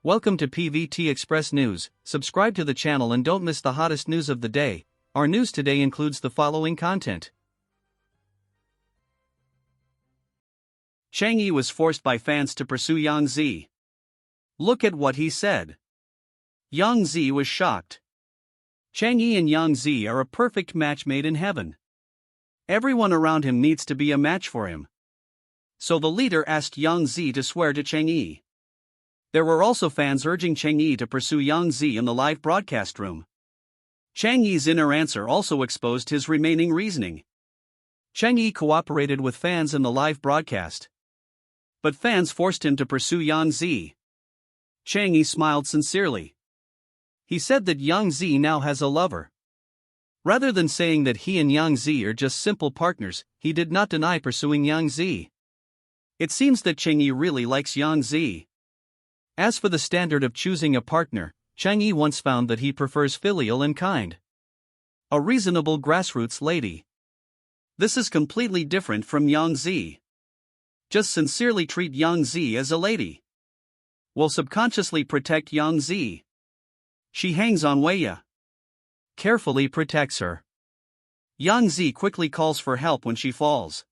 Welcome to PVT Express News. Subscribe to the channel and don't miss the hottest news of the day. Our news today includes the following content. Cheng Yi was forced by fans to pursue Yangzi. Look at what he said. Yangzi was shocked. Cheng Yi and Yangzi are a perfect match made in heaven. Everyone around him needs to be a match for him. So the leader asked Yangzi to swear to Cheng Yi. There were also fans urging Cheng Yi to pursue Yangzi in the live broadcast room. Cheng Yi's inner answer also exposed his remaining reasoning. Cheng Yi cooperated with fans in the live broadcast, but fans forced him to pursue Yangzi. Cheng Yi smiled sincerely. He said that Yangzi now has a lover. Rather than saying that he and Yangzi are just simple partners, he did not deny pursuing Yangzi. It seems that Cheng Yi really likes Yangzi. As for the standard of choosing a partner, Cheng Yi once found that he prefers filial and kind. A reasonable grassroots lady. This is completely different from Yangzi. Just sincerely treat Yangzi as a lady. Will subconsciously protect Yangzi. She hangs on Weiya. Carefully protects her. Yangzi quickly calls for help when she falls.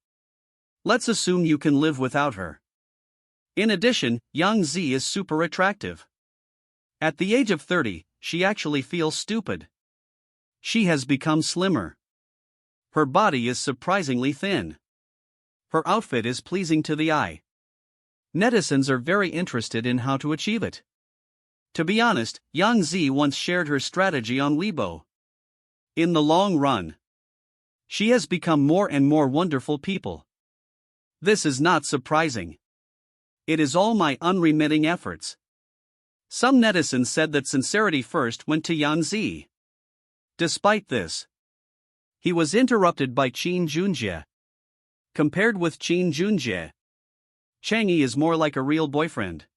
Let's assume you can live without her. In addition, Yangzi is super attractive. At the age of 30, she actually feels stupid. She has become slimmer. Her body is surprisingly thin. Her outfit is pleasing to the eye. Netizens are very interested in how to achieve it. To be honest, Yangzi once shared her strategy on Weibo. In the long run, she has become more and more wonderful people. This is not surprising. It is all my unremitting efforts. Some netizens said that sincerity first went to Yangzi. Despite this, he was interrupted by Chen Junjie. Compared with Chen Junjie, Cheng Yi is more like a real boyfriend.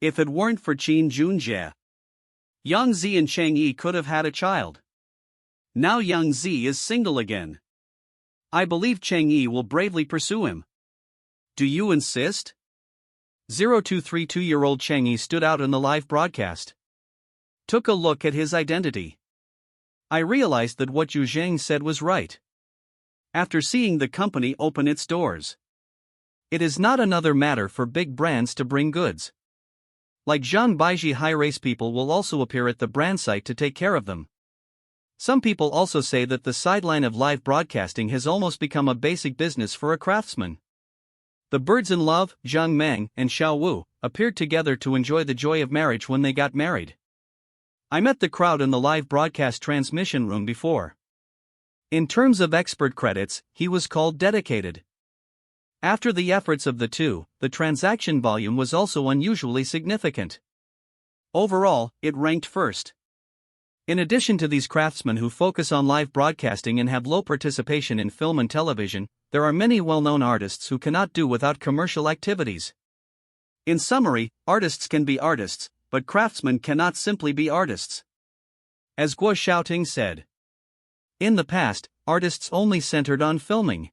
If it weren't for Chen Junjie, Yangzi and Cheng Yi could have had a child. Now Yangzi is single again. I believe Cheng Yi will bravely pursue him. Do you insist? 0232-year-old Cheng Yi stood out in the live broadcast. Took a look at his identity. I realized that what Yu Zheng said was right. After seeing the company open its doors, it is not another matter for big brands to bring goods. Like Zhang Baiji, high-race people will also appear at the brand site to take care of them. Some people also say that the sideline of live broadcasting has almost become a basic business for a craftsman. The birds in love, Zhang Meng and Xiao Wu, appeared together to enjoy the joy of marriage when they got married. I met the crowd in the live broadcast transmission room before. In terms of expert credits, he was called dedicated. After the efforts of the two, the transaction volume was also unusually significant. Overall, it ranked first. In addition to these craftsmen who focus on live broadcasting and have low participation in film and television, there are many well-known artists who cannot do without commercial activities. In summary, artists can be artists, but craftsmen cannot simply be artists. As Guo Xiaoting said, in the past, artists only centered on filming.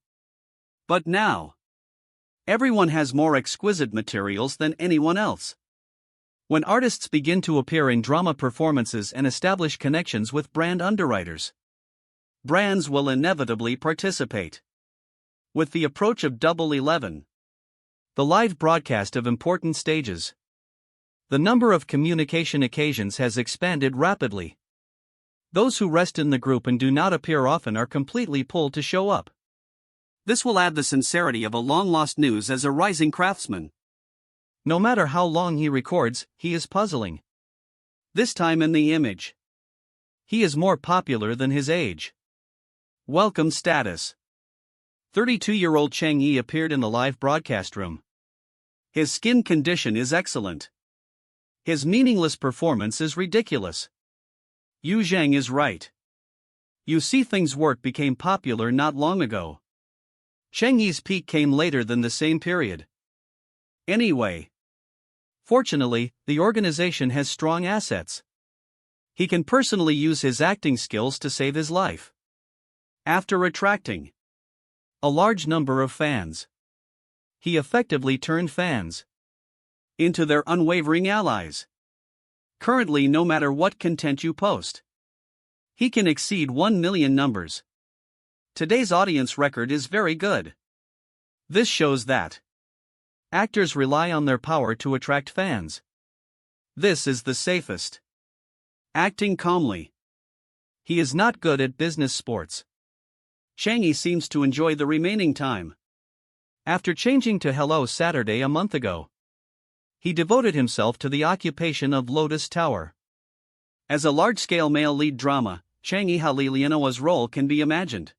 But now, everyone has more exquisite materials than anyone else. When artists begin to appear in drama performances and establish connections with brand underwriters, brands will inevitably participate. With the approach of Double 11, the live broadcast of important stages, the number of communication occasions has expanded rapidly. Those who rest in the group and do not appear often are completely pulled to show up. This will add the sincerity of a long-lost news as a rising craftsman. No matter how long he records, he is puzzling. This time in the image, he is more popular than his age. Welcome status. 32-year-old Cheng Yi appeared in the live broadcast room. His skin condition is excellent. His meaningless performance is ridiculous. Yu Zheng is right. You see, things work became popular not long ago. Cheng Yi's peak came later than the same period. Anyway, fortunately, the organization has strong assets. He can personally use his acting skills to save his life. After attracting a large number of fans, he effectively turned fans into their unwavering allies. Currently, no matter what content you post, he can exceed 1 million numbers. Today's audience record is very good. This shows that actors rely on their power to attract fans. This is the safest. Acting calmly. He is not good at business sports. Cheng Yi seems to enjoy the remaining time. After changing to Hello Saturday a month ago, he devoted himself to the occupation of Lotus Tower. As a large-scale male lead drama, Cheng Yi Halilianoa's role can be imagined.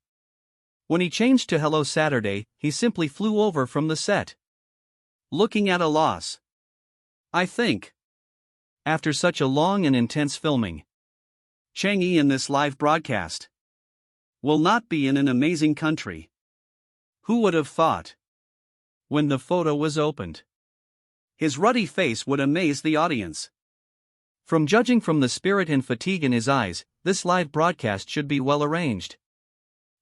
When he changed to Hello Saturday, he simply flew over from the set, looking at a loss. I think, after such a long and intense filming, Cheng Yi in this live broadcast will not be in an amazing country. Who would have thought? When the photo was opened, his ruddy face would amaze the audience. From judging from the spirit and fatigue in his eyes, this live broadcast should be well arranged.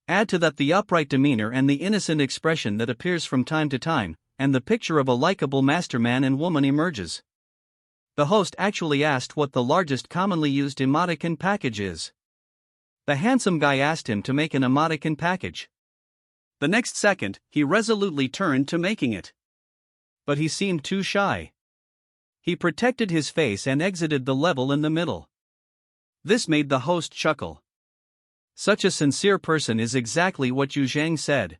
Add to that the upright demeanor and the innocent expression that appears from time to time, and the picture of a likable masterman and woman emerges. The host actually asked what the largest commonly used emoticon package is. The handsome guy asked him to make an emoticon package. The next second, he resolutely turned to making it. But he seemed too shy. He protected his face and exited the level in the middle. This made the host chuckle. Such a sincere person is exactly what Yu Zhang said,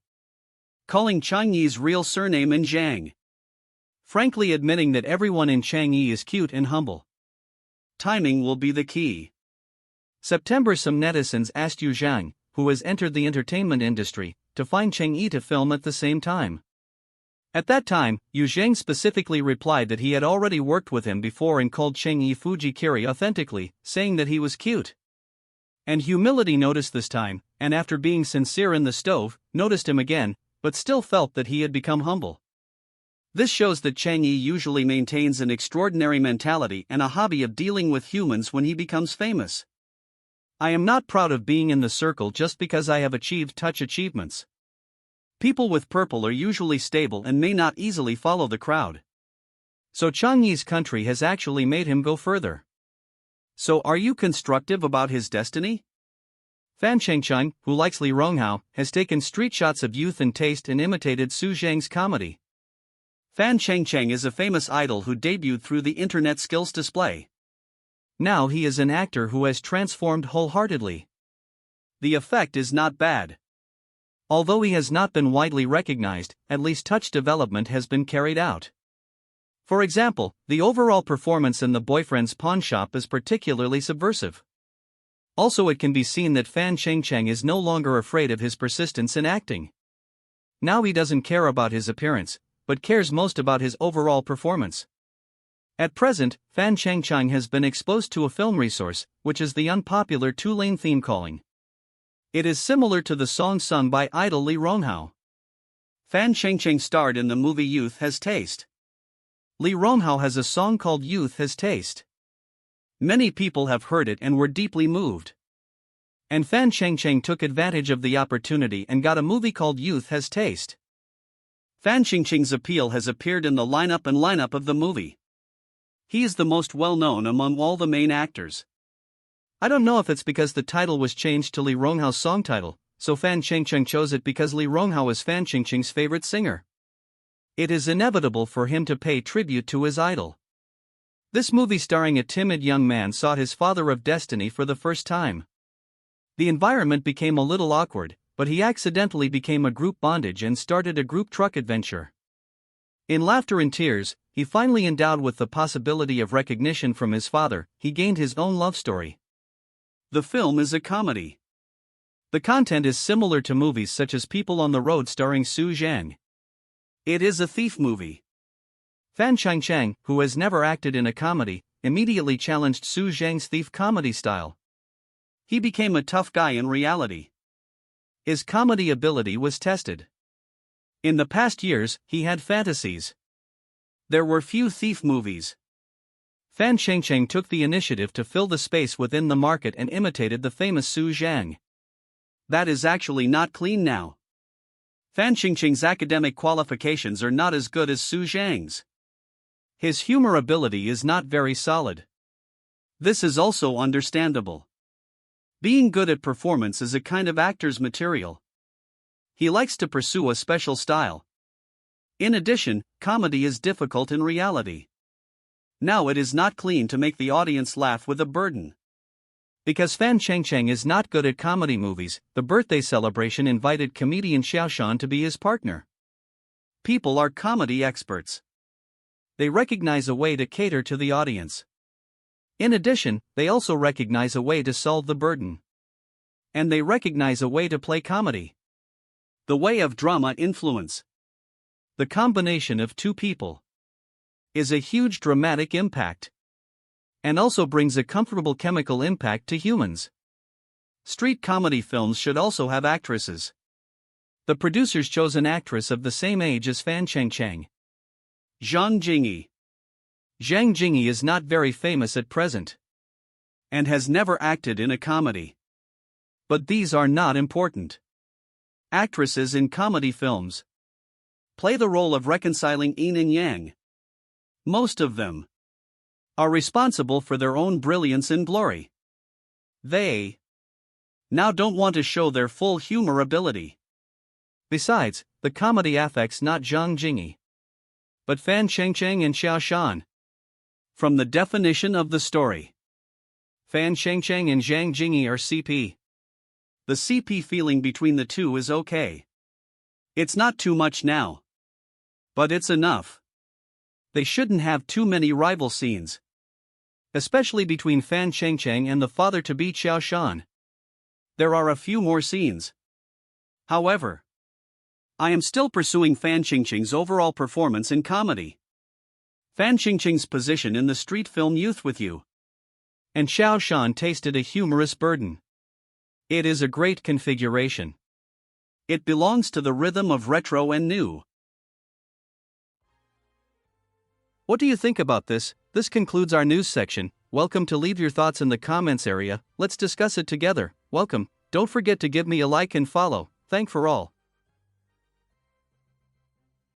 calling Cheng Yi's real surname in Zhang. Frankly admitting that everyone in Cheng Yi is cute and humble. Timing will be the key. September, some netizens asked Yu Zhang, who has entered the entertainment industry, to find Cheng Yi to film at the same time. At that time, Yu Zhang specifically replied that he had already worked with him before and called Cheng Yi Fujikiri authentically, saying that he was cute. And humility noticed this time, and after being sincere in the stove, noticed him again, but still felt that he had become humble. This shows that Cheng Yi usually maintains an extraordinary mentality and a hobby of dealing with humans when he becomes famous. I am not proud of being in the circle just because I have achieved such achievements. People with purple are usually stable and may not easily follow the crowd. So Cheng Yi's country has actually made him go further. So are you constructive about his destiny? Fan Chengcheng, who likes Li Ronghao, has taken street shots of youth and taste and imitated Su Zhang's comedy. Fan Chengcheng is a famous idol who debuted through the internet skills display. Now he is an actor who has transformed wholeheartedly. The effect is not bad. Although he has not been widely recognized, at least touch development has been carried out. For example, the overall performance in The Boyfriend's Pawn Shop is particularly subversive. Also, it can be seen that Fan Chengcheng is no longer afraid of his persistence in acting. Now he doesn't care about his appearance, but cares most about his overall performance. At present, Fan Chengcheng has been exposed to a film resource, which is the unpopular two-lane theme calling. It is similar to the song sung by idol Li Ronghao. Fan Chengcheng starred in the movie Youth Has Taste. Li Ronghao has a song called Youth Has Taste. Many people have heard it and were deeply moved. And Fan Chengcheng took advantage of the opportunity and got a movie called Youth Has Taste. Fan Chengcheng's appeal has appeared in the lineup of the movie. He is the most well-known among all the main actors. I don't know if it's because the title was changed to Li Ronghao's song title, so Fan Chengcheng chose it because Li Ronghao is Fan Chengcheng's favorite singer. It is inevitable for him to pay tribute to his idol. This movie starring a timid young man sought his father of destiny for the first time. The environment became a little awkward, but he accidentally became a group bondage and started a group truck adventure. In laughter and tears, he finally endowed with the possibility of recognition from his father, he gained his own love story. The film is a comedy. The content is similar to movies such as People on the Road starring Su Zhang. It is a thief movie. Fan Chengcheng, who has never acted in a comedy, immediately challenged Su Zhang's thief comedy style. He became a tough guy in reality. His comedy ability was tested. In the past years, he had fantasies. There were few thief movies. Fan Chengcheng took the initiative to fill the space within the market and imitated the famous Su Zhang. That is actually not clean now. Fan Chengcheng's academic qualifications are not as good as Su Zhang's. His humor ability is not very solid. This is also understandable. Being good at performance is a kind of actor's material. He likes to pursue a special style. In addition, comedy is difficult in reality. Now it is not clean to make the audience laugh with a burden. Because Fan Cheng is not good at comedy movies, the birthday celebration invited comedian Shen to be his partner. People are comedy experts. They recognize a way to cater to the audience. In addition, they also recognize a way to solve the burden. And they recognize a way to play comedy. The way of drama influence. The combination of two people is a huge dramatic impact. And also brings a comfortable chemical impact to humans. Street comedy films should also have actresses. The producers chose an actress of the same age as Fan Cheng. Zhang Jingyi. Zhang Jingyi is not very famous at present. And has never acted in a comedy. But these are not important. Actresses in comedy films play the role of reconciling yin and yang. Most of them are responsible for their own brilliance and glory. They now don't want to show their full humor ability. Besides, the comedy affects not Zhang Jingyi, but Fan Cheng and Xiao Shan. From the definition of the story, Fan Cheng and Zhang Jingyi are CP. The CP feeling between the two is okay. It's not too much now. But it's enough. They shouldn't have too many rival scenes. Especially between Fan Cheng and the father-to-be Xiao Shan. There are a few more scenes. However, I am still pursuing Fan Cheng's overall performance in comedy. Fan Cheng's position in the street film Youth with You. And Xiao Shan tasted a humorous burden. It is a great configuration. It belongs to the rhythm of retro and new. What do you think about this? This concludes our news section. Welcome to leave your thoughts in the comments area. Let's discuss it together. Welcome. Don't forget to give me a like and follow. Thank for all.